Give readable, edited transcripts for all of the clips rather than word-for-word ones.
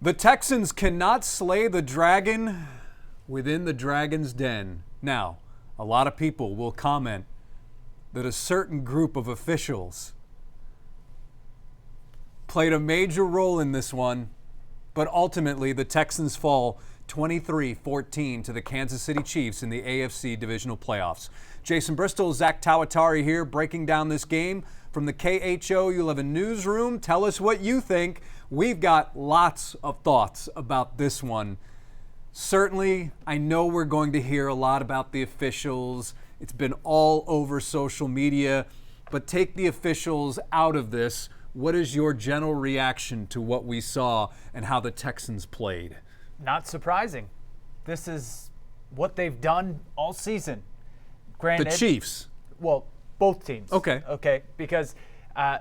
The Texans cannot slay the dragon within the dragon's den. Now, a lot of people will comment that a certain group of officials played a major role in this one, but ultimately the Texans fall 23-14 to the Kansas City Chiefs in the AFC Divisional Playoffs. Jason Bristol, Zack Tawatari here, breaking down this game from the KHO11 newsroom. Tell us what you think. We've got lots of thoughts about this one. Certainly, I know we're going to hear a lot about the officials. It's been all over social media, but take the officials out of this. What is your general reaction to what we saw and how the Texans played? Not surprising. This is what they've done all season. Granted, the Chiefs. Well, both teams. Okay. Because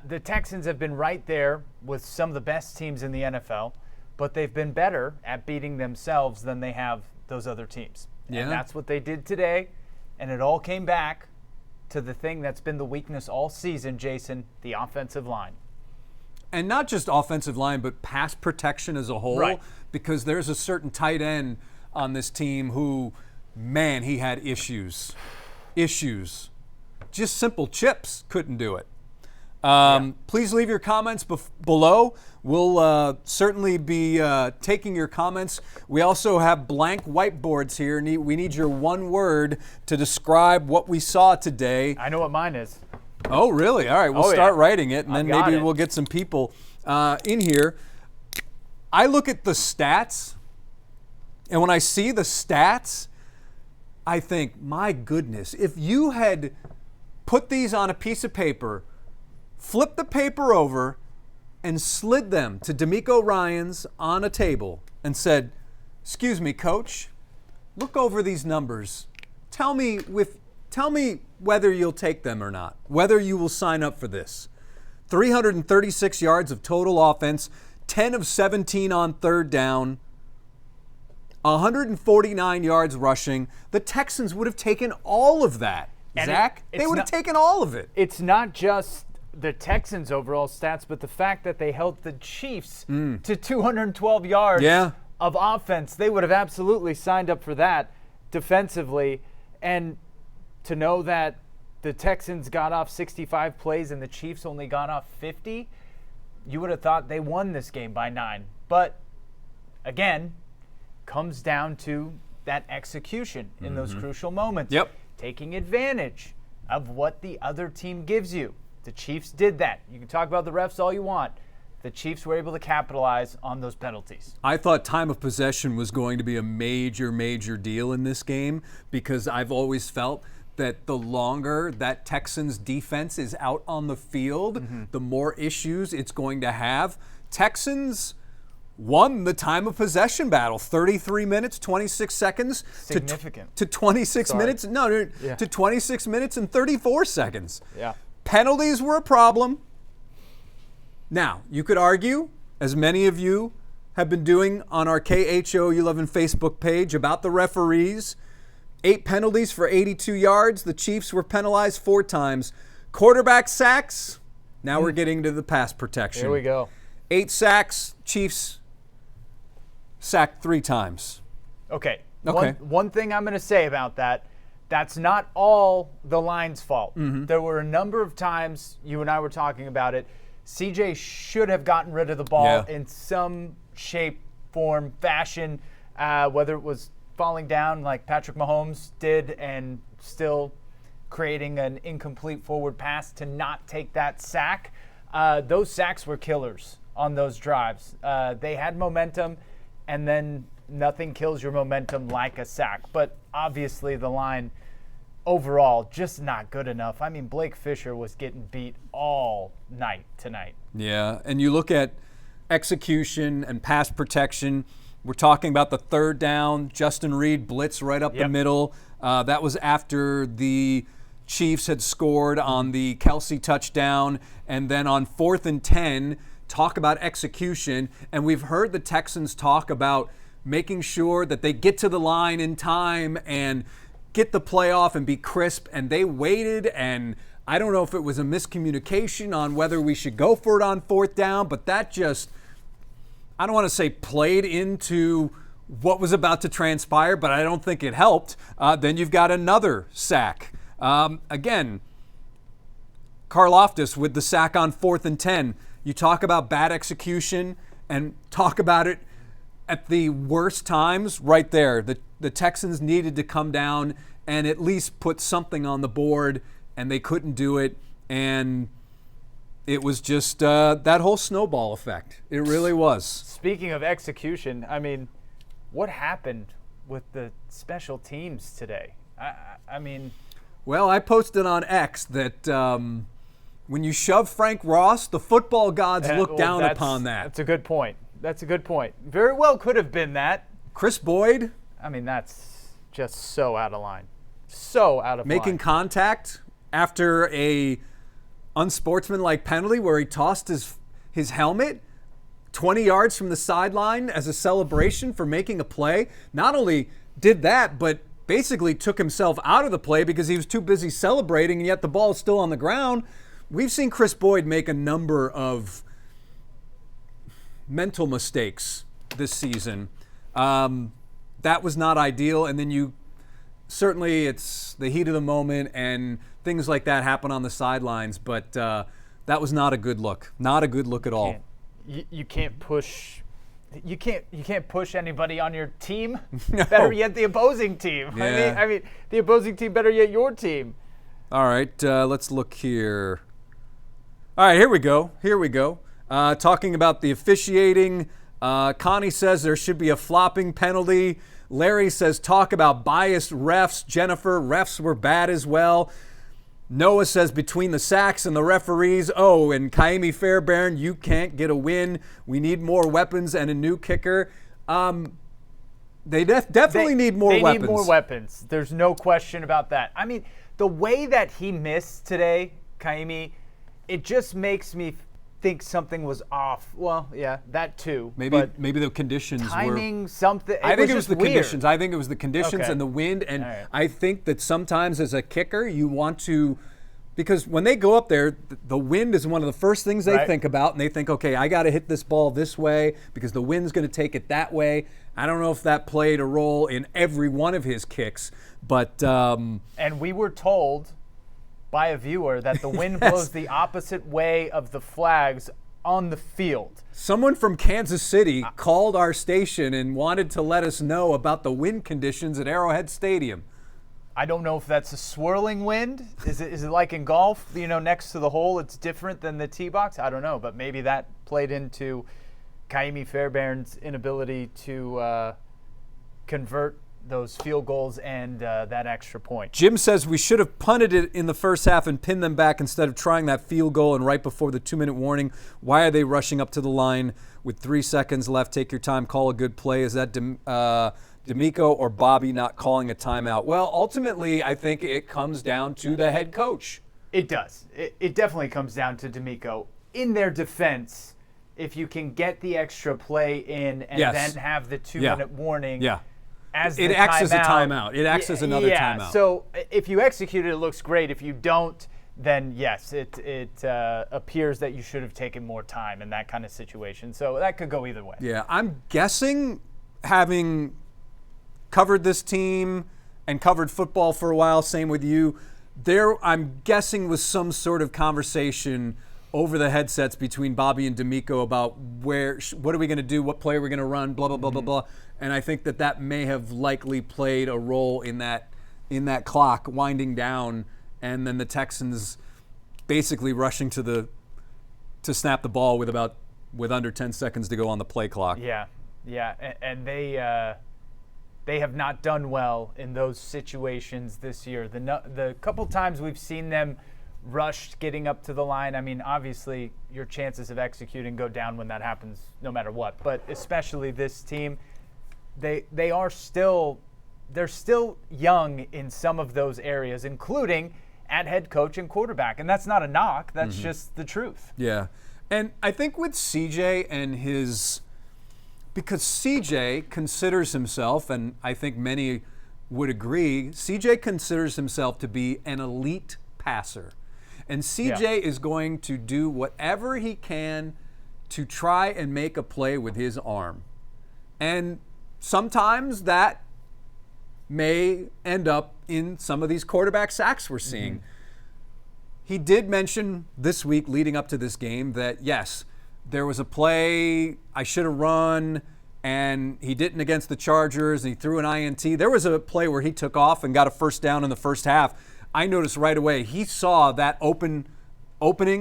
the Texans have been right there with some of the best teams in the NFL, but they've been better at beating themselves than they have those other teams. Yeah. And that's what they did today, and it all came back to the thing that's been the weakness all season, Jason, the offensive line. And not just offensive line, but pass protection as a whole. Right. Because there's a certain tight end on this team who, man, he had issues. Just simple chips couldn't do it. Please leave your comments below. We'll certainly be taking your comments. We also have blank whiteboards here. We need your one word to describe what we saw today. I know what mine is. Oh, really? All right, we'll start writing it, and then maybe we'll get some people in here. I look at the stats, and when I see the stats, I think, my goodness, if you had put these on a piece of paper, flipped the paper over, and slid them to D'Amico Ryans on a table and said, "Excuse me, coach, look over these numbers. Tell me whether you'll take them or not, whether you will sign up for this." 336 yards of total offense, 10 of 17 on third down, 149 yards rushing. The Texans would have taken all of that, Zach. They would have taken all of it. It's not just the Texans' overall stats, but the fact that they held the Chiefs to 212 yards of offense. They would have absolutely signed up for that defensively. And to know that the Texans got off 65 plays and the Chiefs only got off 50, you would have thought they won this game by 9. But, again, comes down to that execution in those crucial moments. Yep. Taking advantage of what the other team gives you. The Chiefs did that. You can talk about the refs all you want. The Chiefs were able to capitalize on those penalties. I thought time of possession was going to be a major deal in this game because I've always felt that the longer that Texans defense is out on the field, the more issues it's going to have. Texans won the time of possession battle, 33 minutes, 26 seconds Significant. to 26 minutes. No, to 26 minutes and 34 seconds. Yeah. Penalties were a problem. Now, you could argue, as many of you have been doing on our KHO11 Facebook page about the referees, 8 penalties for 82 yards. The Chiefs were penalized 4 times. Quarterback sacks. Now we're getting to the pass protection. Here we go. 8 sacks. Chiefs sacked 3 times. Okay. One thing I'm going to say about that, that's not all the line's fault. There were a number of times, you and I were talking about it, CJ should have gotten rid of the ball in some shape, form, fashion, whether it was falling down like Patrick Mahomes did and still creating an incomplete forward pass to not take that sack. Those sacks were killers on those drives. They had momentum, and then nothing kills your momentum like a sack. But obviously the line overall just not good enough. I mean, Blake Fisher was getting beat all night tonight. Yeah, and you look at execution and pass protection. We're talking about the third down. Justin Reed blitz right up the middle. That was after the Chiefs had scored on the Kelsey touchdown. And then on 4th and 10, talk about execution. And we've heard the Texans talk about making sure that they get to the line in time and get the play off and be crisp. And they waited, and I don't know if it was a miscommunication on whether we should go for it on 4th down, but that just I don't want to say played into what was about to transpire, but I don't think it helped. Then you've got another sack. Again, Karlaftis with the sack on 4th and 10. You talk about bad execution and talk about it at the worst times right there. The Texans needed to come down and at least put something on the board, and they couldn't do it. And it was just that whole snowball effect. It really was. Speaking of execution, I mean, what happened with the special teams today? I mean... Well, I posted on X that when you shove Frank Ross, the football gods look down upon that. That's a good point. That's a good point. Very well could have been that. Chris Boyd. I mean, that's just so out of line. So out of line. Making contact after a unsportsmanlike penalty where he tossed his helmet 20 yards from the sideline as a celebration for making a play. Not only did that, but basically took himself out of the play because he was too busy celebrating, and yet the ball is still on the ground. We've seen Chris Boyd make a number of mental mistakes this season. That was not ideal, and then certainly it's the heat of the moment and things like that happen on the sidelines, but that was not a good look. Not a good look at all. You can't push. You can't push anybody on your team. No. Better yet, the opposing team. Yeah. I mean, the opposing team. Better yet, your team. All right, let's look here. All right, here we go. Talking about the officiating. Connie says there should be a flopping penalty. Larry says talk about biased refs. Jennifer, refs were bad as well. Noah says between the sacks and the referees, and Kaimi Fairbairn, you can't get a win. We need more weapons and a new kicker. They definitely need more weapons. They need more weapons. There's no question about that. I mean, the way that he missed today, Kaimi, it just makes me think something was off. Well, yeah, that too. Maybe the conditions timing, something. I think it was the weird. conditions. I think it was the conditions and the wind. And right. I think that sometimes as a kicker, you want to, because when they go up there, the wind is one of the first things they think about, and they think, okay, I got to hit this ball this way because the wind's going to take it that way. I don't know if that played a role in every one of his kicks, but and we were told by a viewer that the wind blows the opposite way of the flags on the field. Someone from Kansas City called our station and wanted to let us know about the wind conditions at Arrowhead Stadium. I don't know if that's a swirling wind. Is it like in golf, next to the hole, it's different than the tee box? I don't know, but maybe that played into Kaimi Fairbairn's inability to convert those field goals and that extra point. Jim says we should have punted it in the first half and pinned them back instead of trying that field goal and right before the 2-minute warning. Why are they rushing up to the line with 3 seconds left? Take your time, call a good play. Is that D'Amico or Bobby not calling a timeout? Well, ultimately, I think it comes down to the head coach. It does. It definitely comes down to D'Amico. In their defense, if you can get the extra play in and then have the 2-minute warning, it acts as a timeout. It acts as another timeout. So if you execute it, it looks great. If you don't, then yes, it appears that you should have taken more time in that kind of situation. So that could go either way. Yeah, I'm guessing, having covered this team and covered football for a while, same with you, I'm guessing was some sort of conversation over the headsets between Bobby and D'Amico about what are we going to do, what play are we going to run, blah, blah, blah, blah, blah. And I think that may have likely played a role in that clock winding down, and then the Texans basically rushing to snap the ball with under 10 seconds to go on the play clock. Yeah, and they have not done well in those situations this year. The couple times we've seen them rushed getting up to the line, I mean, obviously your chances of executing go down when that happens no matter what. But especially this team, they're still young in some of those areas, including at head coach and quarterback. And that's not a knock. That's just the truth. Yeah. And I think with CJ and because CJ considers himself, and I think many would agree, CJ considers himself to be an elite passer. And CJ is going to do whatever he can to try and make a play with his arm. And sometimes that may end up in some of these quarterback sacks we're seeing. Mm-hmm. He did mention this week leading up to this game that, yes, there was a play I should have run, and he didn't against the Chargers, and he threw an INT. There was a play where he took off and got a first down in the first half. I noticed right away he saw that opening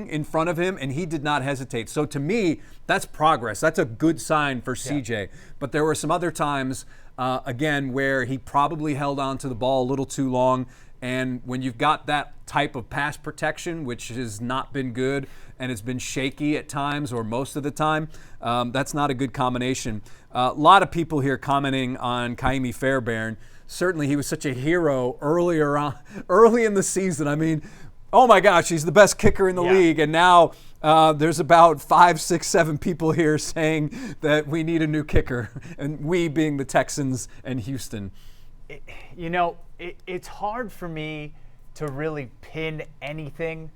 in front of him, and he did not hesitate. So to me, that's progress. That's a good sign for CJ. Yeah. But there were some other times, again, where he probably held on to the ball a little too long. And when you've got that type of pass protection, which has not been good and it's been shaky at times or most of the time, that's not a good combination. A lot of people here commenting on Kaimi Fairbairn. Certainly he was such a hero early in the season. I mean, oh my gosh, he's the best kicker in the league. And now there's about 5, 6, 7 people here saying that we need a new kicker, and we being the Texans and Houston. It's hard for me to really pin anything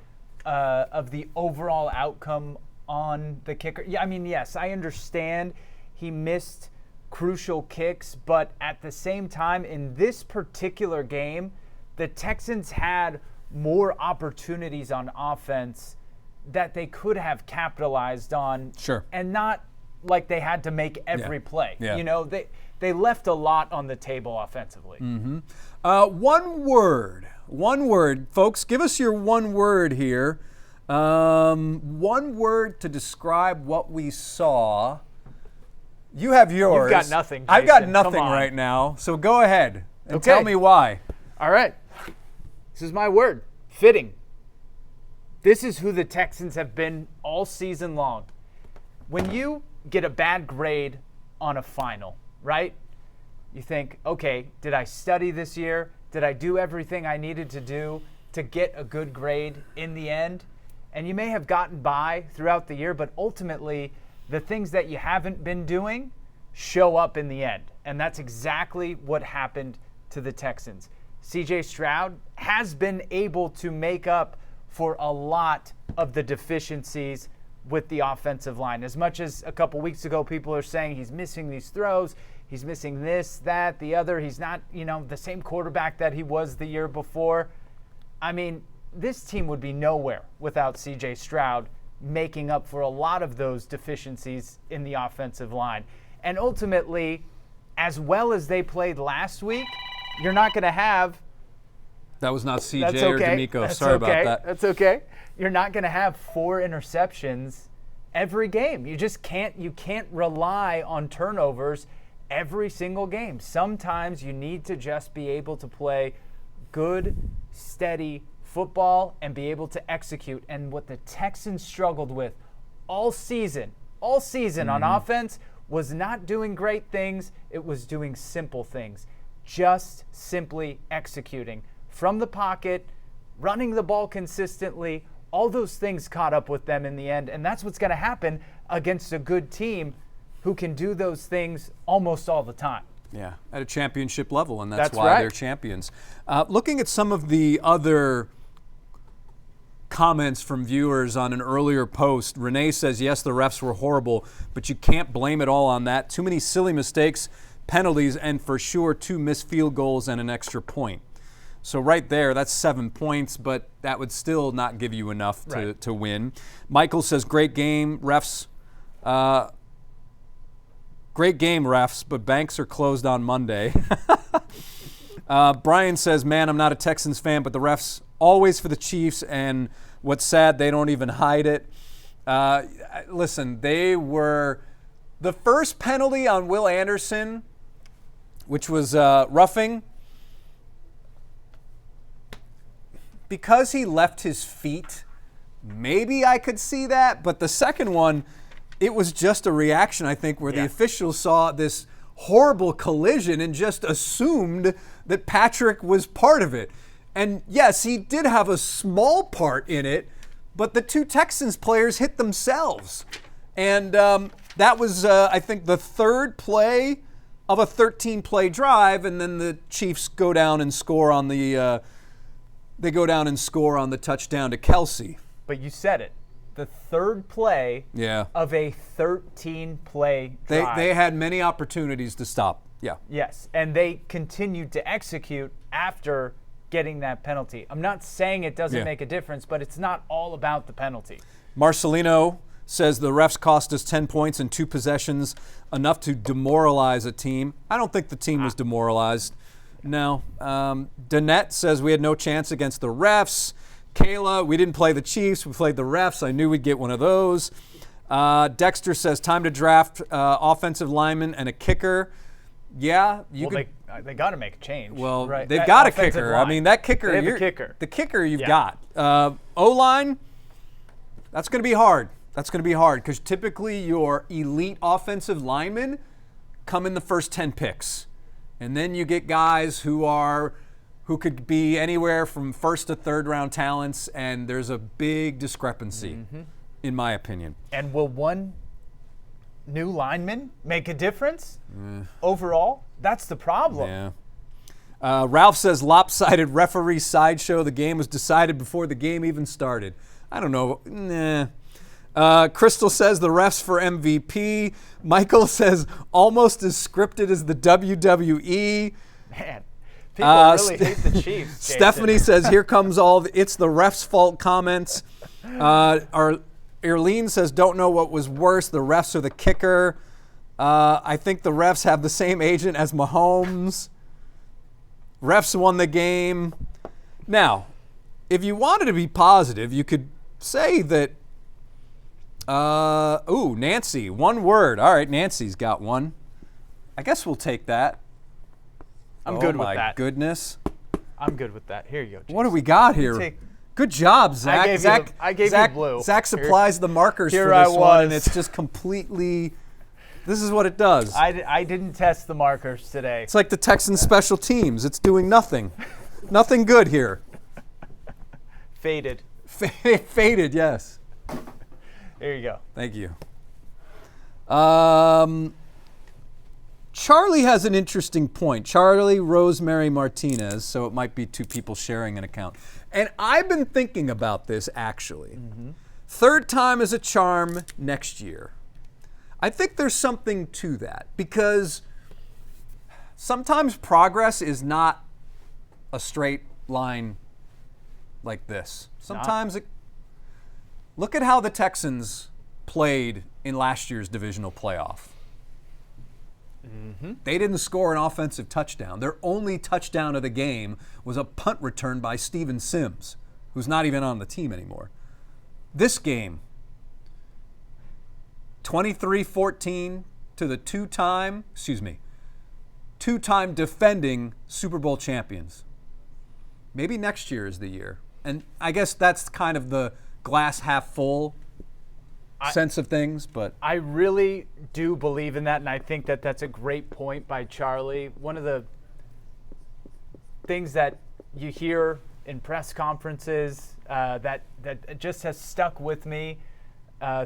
of the overall outcome on the kicker. Yeah, I mean, yes, I understand he missed crucial kicks, but at the same time, in this particular game, the Texans had more opportunities on offense that they could have capitalized on. Sure. And not like they had to make every play. Yeah. They left a lot on the table offensively. Mm-hmm. One word, folks. Give us your one word here. One word to describe what we saw. You have yours. You've got nothing, Jason. I've got nothing right now. So go ahead and tell me why. All right. This is my word. Fitting. This is who the Texans have been all season long. When you get a bad grade on a final, right? You think, okay, did I study this year? Did I do everything I needed to do to get a good grade in the end? And you may have gotten by throughout the year, but ultimately the things that you haven't been doing show up in the end. And that's exactly what happened to the Texans. CJ Stroud has been able to make up for a lot of the deficiencies with the offensive line. As much as a couple weeks ago people are saying he's missing these throws, he's missing this, that, the other, he's not, the same quarterback that he was the year before. I mean, this team would be nowhere without CJ Stroud making up for a lot of those deficiencies in the offensive line. And ultimately, as well as they played last week, you're not going to have... That was not CJ or D'Amico. Sorry about that. That's okay. You're not going to have 4 interceptions every game. You just can't rely on turnovers every single game. Sometimes you need to just be able to play good, steady football and be able to execute. And what the Texans struggled with all season on offense was not doing great things. It was doing simple things. Just simply executing from the pocket, running the ball consistently. All those things caught up with them in the end, and that's what's going to happen against a good team who can do those things almost all the time. Yeah, at a championship level, and that's why they're champions. Looking at some of the other comments from viewers on an earlier post, Renee says, yes, the refs were horrible, but you can't blame it all on that. Too many silly mistakes, penalties, and for sure 2 missed field goals and an extra point. So right there, that's 7 points, but that would still not give you enough to win. Michael says, great game, refs. Great game, refs, but banks are closed on Monday. Brian says, man, I'm not a Texans fan, but the refs always for the Chiefs, and what's sad, they don't even hide it. Listen, they were the first penalty on Will Anderson, which was roughing. Because he left his feet, maybe I could see that. But the second one, it was just a reaction, I think, where the officials saw this horrible collision and just assumed that Patrick was part of it. And yes, he did have a small part in it, but the 2 Texans players hit themselves. And that was, I think, the 3rd play of a 13-play drive, and then the Chiefs go down and score on the touchdown to Kelsey. But you said it. the third play of a 13-play drive. They had many opportunities to stop. Yeah. Yes, and they continued to execute after getting that penalty. I'm not saying it doesn't make a difference, but it's not all about the penalty. Marcelino says the refs cost us 10 points in 2 possessions, enough to demoralize a team. I don't think the team was demoralized. No. Danette says we had no chance against the refs. Kayla, we didn't play the Chiefs. We played the refs. I knew we'd get one of those. Dexter says time to draft offensive lineman and a kicker. Yeah, they got to make a change. Well, right? They've got a kicker. Line. I mean, that kicker. They have a kicker. The kicker you've got. O-line, that's going to be hard. That's going to be hard because typically your elite offensive linemen come in the first 10 picks. And then you get guys who could be anywhere from first to third round talents, and there's a big discrepancy, in my opinion. And will one new lineman make a difference overall? That's the problem. Yeah. Ralph says lopsided referee sideshow. The game was decided before the game even started. I don't know. Nah. Crystal says the refs for MVP. Michael says almost as scripted as the WWE. Man, people really hate the Chiefs. Stephanie says here comes it's the refs' fault comments. Erlene says don't know what was worse, the refs or the kicker. I think the refs have the same agent as Mahomes. Refs won the game. Now, if you wanted to be positive, you could say that Nancy, one word. All right, Nancy's got one. I guess we'll take that. I'm good with that. Oh, my goodness. I'm good with that. Here you go, Jason. What do we got here? Good job, Zach. I gave you blue. Zach supplies the markers for this one, and it's just completely – this is what it does. I didn't test the markers today. It's like the Texans special teams. It's doing nothing. Nothing good here. Faded. Faded, yes. There you go. Thank you. Charlie has an interesting point. Charlie Rosemary Martinez, so it might be 2 people sharing an account. And I've been thinking about this, actually. Third time is a charm next year. I think there's something to that because sometimes progress is not a straight line like this. Sometimes look at how the Texans played in last year's divisional playoff. They didn't score an offensive touchdown. Their only touchdown of the game was a punt return by Steven Sims, who's not even on the team anymore. This game, 23-14 to the two-time defending Super Bowl champions. Maybe next year is the year. And I guess that's kind of the glass half full sense of things, but I really do believe in that, and I think that that's a great point by Charlie. One of the things that you hear in press conferences that just has stuck with me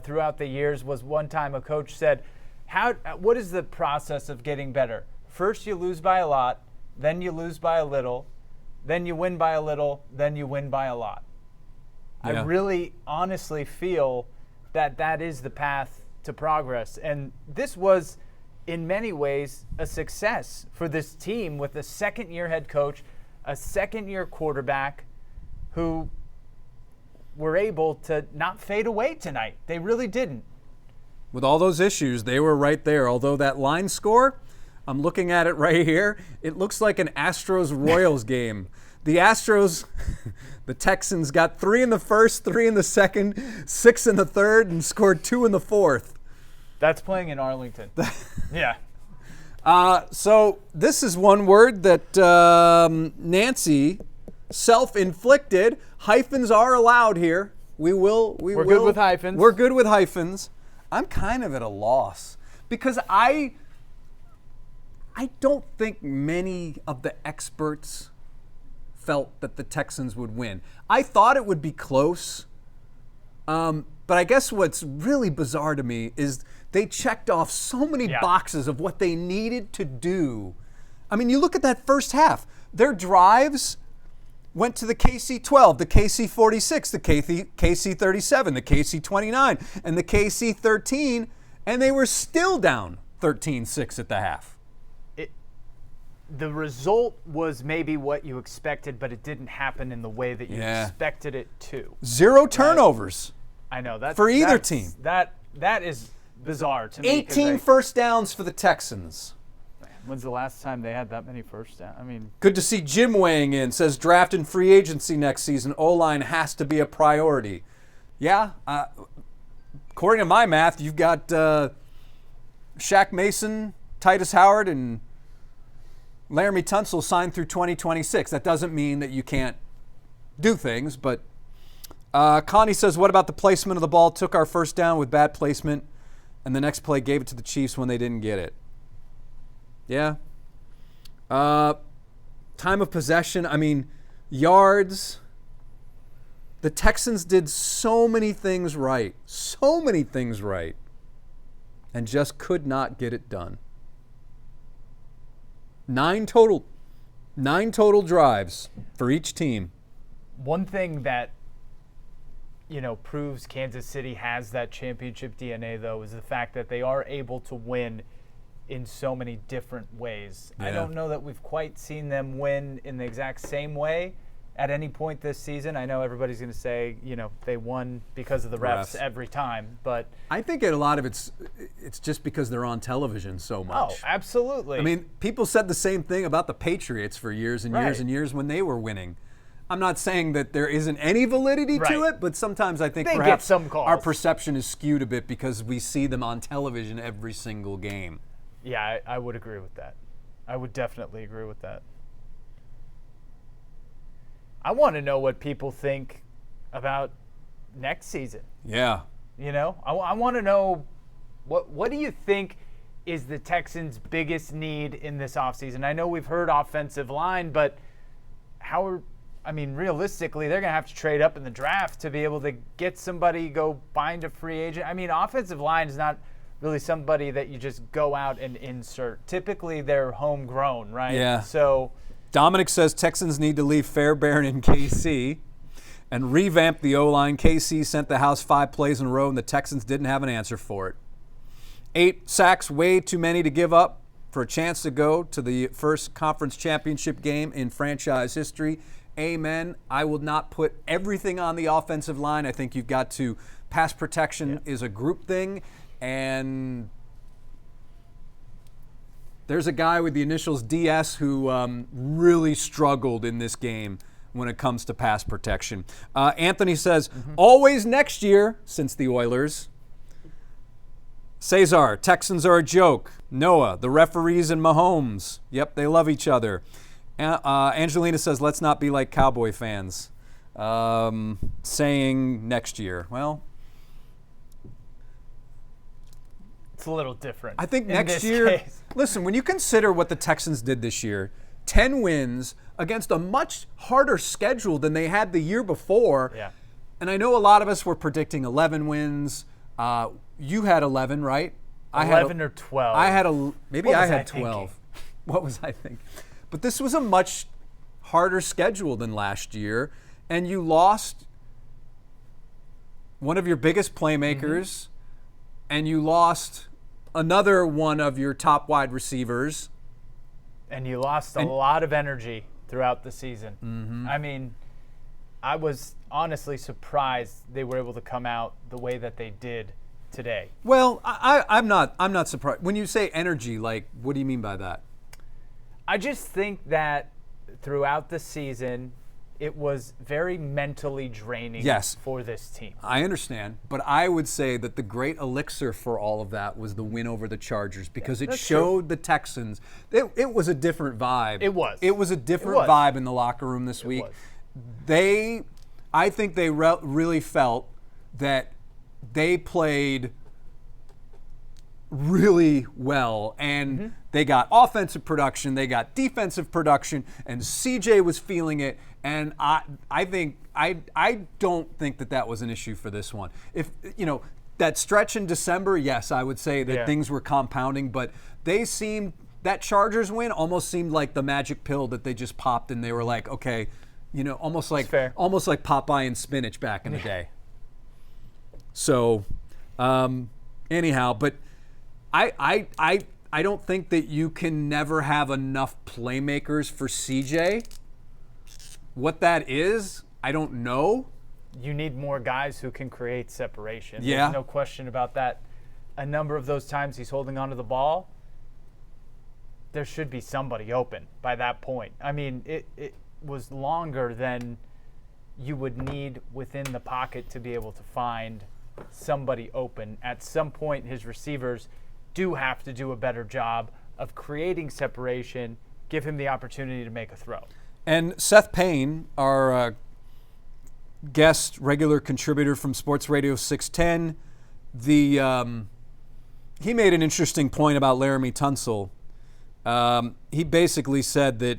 throughout the years was one time a coach said, what is the process of getting better? First you lose by a lot, then you lose by a little, then you win by a little, then you win by a lot. Yeah. I really honestly feel that is the path to progress. And this was, in many ways, a success for this team with a second-year head coach, a second-year quarterback who were able to not fade away tonight. They really didn't. With all those issues, they were right there. Although that line score, I'm looking at it right here, it looks like an Astros-Royals game. The Astros, the Texans got 3 in the first, 3 in the second, 6 in the third, and scored 2 in the fourth. That's playing in Arlington. Yeah. So this is one word that Nancy, self-inflicted. Hyphens are allowed here. We're good with hyphens. We're good with hyphens. I'm kind of at a loss because I don't think many of the experts felt that the Texans would win. I thought it would be close, but I guess what's really bizarre to me is they checked off so many boxes of what they needed to do. I mean, you look at that first half. Their drives went to the KC-12, the KC-46, the KC-37, the KC-29, and the KC-13, and they were still down 13-6 at the half. The result was maybe what you expected, but it didn't happen in the way that you expected it to. 0 turnovers. I know that for either team. That is bizarre to me. 18 first downs for the Texans. Man, when's the last time they had that many first downs? I mean, good to see Jim weighing in. Says draft and free agency next season. O-line has to be a priority. Yeah, according to my math, you've got Shaq Mason, Titus Howard, and Laramie Tunsil signed through 2026. That doesn't mean that you can't do things, but Connie says, what about the placement of the ball? Took our first down with bad placement, and the next play gave it to the Chiefs when they didn't get it. Yeah. Time of possession, I mean, yards. The Texans did so many things right, and just could not get it done. 9 total drives for each team. One thing that, proves Kansas City has that championship DNA, though, is the fact that they are able to win in so many different ways. Yeah. I don't know that we've quite seen them win in the exact same way at any point this season. I know everybody's going to say, they won because of the refs every time, but I think a lot of it's just because they're on television so much. Oh, absolutely. I mean, people said the same thing about the Patriots for years and years and years when they were winning. I'm not saying that there isn't any validity to it, but sometimes I think they perhaps get some calls. Our perception is skewed a bit because we see them on television every single game. Yeah, I would agree with that. I would definitely agree with that. I want to know what people think about next season. Yeah. I want to know what do you think is the Texans' biggest need in this offseason? I know we've heard offensive line, but realistically, they're going to have to trade up in the draft to be able to get somebody, go find a free agent. I mean, offensive line is not really somebody that you just go out and insert. Typically, they're homegrown, right? Yeah. So Dominic says Texans need to leave Fairbairn in KC and revamp the O-line. KC sent the house 5 plays in a row, and the Texans didn't have an answer for it. 8 sacks, way too many to give up for a chance to go to the first conference championship game in franchise history. Amen. I will not put everything on the offensive line. I think you've got to – pass protection is a group thing, and there's a guy with the initials DS who really struggled in this game when it comes to pass protection. Anthony says, always next year, since the Oilers. Cesar, Texans are a joke. Noah, the referees and Mahomes. Yep, they love each other. Angelina says, let's not be like Cowboy fans. Saying next year. Well, it's a little different. I think next year, listen, when you consider what the Texans did this year, 10 wins against a much harder schedule than they had the year before. Yeah. And I know a lot of us were predicting 11 wins. You had 11, right? 11 or 12. I had I had 12. What was I thinking? But this was a much harder schedule than last year, and you lost one of your biggest playmakers, and you lost another one of your top wide receivers. And you lost a lot of energy throughout the season. I mean, I was honestly surprised they were able to come out the way that they did today. Well, I'm not surprised. When you say energy, like, what do you mean by that? I just think that throughout the season, it was very mentally draining for this team. I understand, but I would say that the great elixir for all of that was the win over the Chargers because it showed the Texans. It was a different vibe. It was. It was a different vibe in the locker room this week. I think they really felt that they played really well, and they got offensive production, they got defensive production, and CJ was feeling it. And I don't think that was an issue for this one. If that stretch in December, yes, I would say that things were compounding, but that Chargers win almost seemed like the magic pill that they just popped, and they were like, okay, almost like Popeye and spinach back in the day. So, anyhow, but I don't think that you can never have enough playmakers for CJ. What that is, I don't know. You need more guys who can create separation. Yeah. There's no question about that. A number of those times he's holding onto the ball, there should be somebody open by that point. I mean, it was longer than you would need within the pocket to be able to find somebody open. At some point, his receivers do have to do a better job of creating separation, give him the opportunity to make a throw. And Seth Payne, our guest regular contributor from Sports Radio 610, he made an interesting point about Laramie Tunsil. He basically said that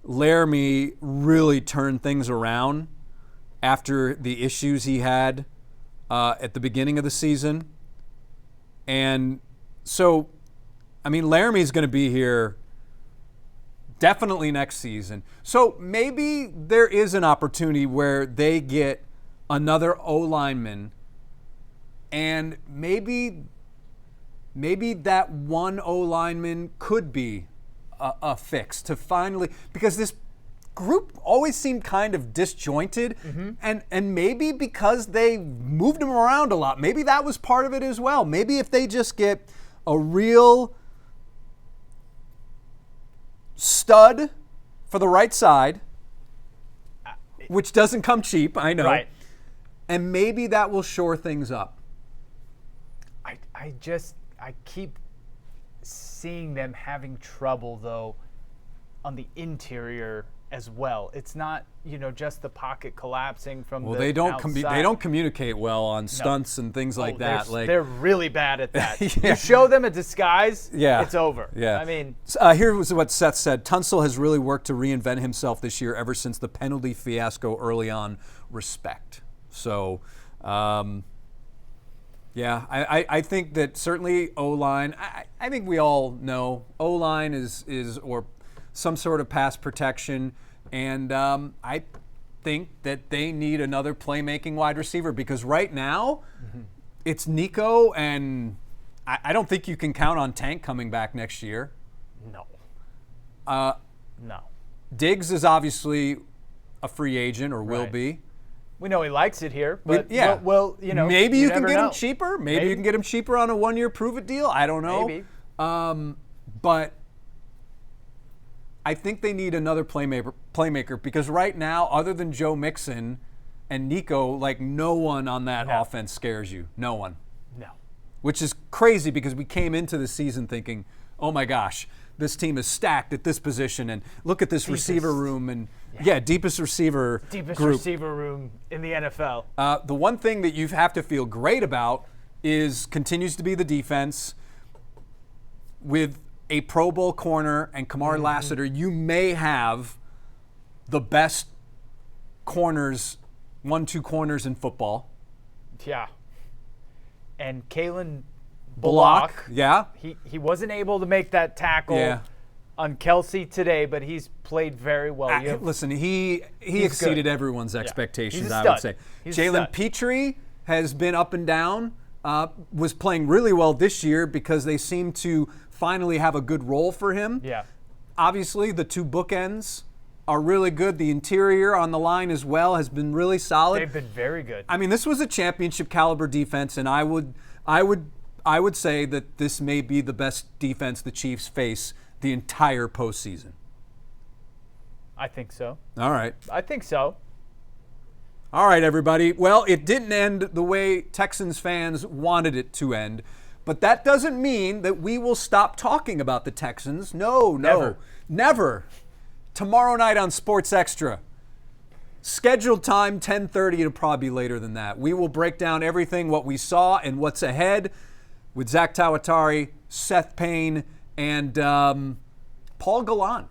Laramie really turned things around after the issues he had at the beginning of the season. And so, Laramie's going to be here definitely next season. So maybe there is an opportunity where they get another O-lineman, and maybe that one O-lineman could be a fix to finally, because this group always seemed kind of disjointed, and maybe because they moved them around a lot, maybe that was part of it as well. Maybe if they just get a real stud for the right side, which doesn't come cheap, I know, right, and maybe that will shore things up. I keep seeing them having trouble, though, on the interior as well. It's not, just the pocket collapsing from the they don't outside. They don't communicate well on stunts and things like that. They're really bad at that. Yeah. You show them a disguise, yeah, it's over. Yeah. Here was what Seth said. Tunsil has really worked to reinvent himself this year ever since the penalty fiasco early on. Respect. So, yeah, I think that certainly O-line, I think we all know O-line is or some sort of pass protection, and I think that they need another playmaking wide receiver, because right now it's Nico, and I don't think you can count on Tank coming back next year. No. No. Diggs is obviously a free agent, or will be. We know he likes it here, but maybe you can get him cheaper. Maybe you can get him cheaper on a one-year prove-it deal. I don't know. Maybe. But I think they need another playmaker, because right now, other than Joe Mixon and Nico, no one on that offense scares you. No one. No. Which is crazy, because we came into the season thinking, oh my gosh, this team is stacked at this position, and look at this receiver room, and deepest receiver room in the NFL. The one thing that you have to feel great about continues to be the defense. With a Pro Bowl corner and Kamari Lassiter, you may have the best corners, 1-2 corners in football. Yeah. And Kalen Bullock. Yeah. He wasn't able to make that tackle on Kelsey today, but he's played very well. Listen, he exceeded everyone's expectations, I would say. Jalen Petrie has been up and down, was playing really well this year because they seem to finally have a good role for him. Yeah. Obviously, the two bookends are really good. The interior on the line as well has been really solid. They've been very good. This was a championship caliber defense, and I would say that this may be the best defense the Chiefs face the entire postseason. I think so. All right. I think so. All right, everybody. Well, it didn't end the way Texans fans wanted it to end, but that doesn't mean that we will stop talking about the Texans. No, never. Tomorrow night on Sports Extra. Scheduled time, 10:30. It'll probably be later than that. We will break down everything, what we saw and what's ahead, with Zack Tawatari, Seth Payne, and Paul Gallant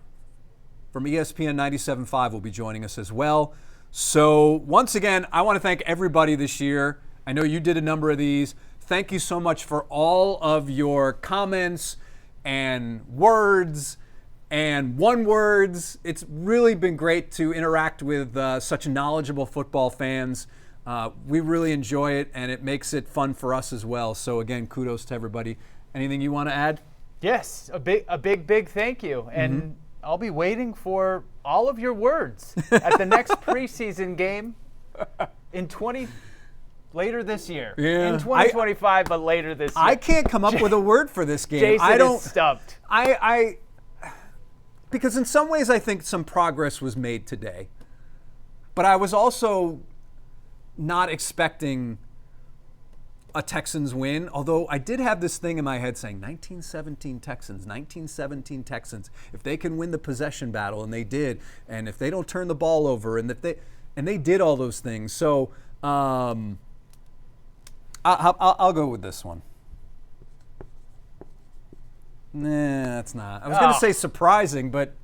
from ESPN 97.5 will be joining us as well. So once again, I want to thank everybody this year. I know you did a number of these. Thank you so much for all of your comments and words and one words. It's really been great to interact with such knowledgeable football fans. We really enjoy it, and it makes it fun for us as well. So again, kudos to everybody. Anything you want to add? Yes, a big thank you. And I'll be waiting for all of your words at the next preseason game later this year. Yeah. In 2025, but later this year. I can't come up with a word for this game. Jason is stumped. Because in some ways I think some progress was made today. But I was also not expecting a Texans win, although I did have this thing in my head saying 1917 Texans, 1917 Texans. If they can win the possession battle, and they did, and if they don't turn the ball over, and they did all those things. So I'll go with this one. Nah, that's not. I was going to say surprising, but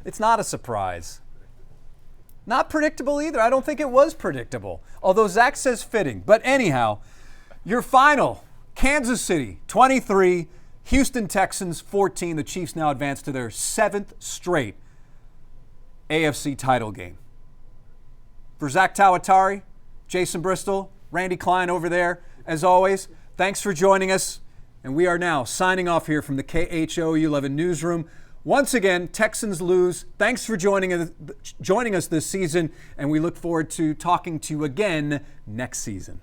it's not a surprise. Not predictable either. I don't think it was predictable. Although Zach says fitting. But anyhow, your final, Kansas City 23, Houston Texans 14. The Chiefs now advance to their 7th straight AFC title game. For Zack Tawatari, Jason Bristol, Randy Klein over there, as always, thanks for joining us. And we are now signing off here from the KHOU11 newsroom. Once again, Texans lose. Thanks for joining us this season, and we look forward to talking to you again next season.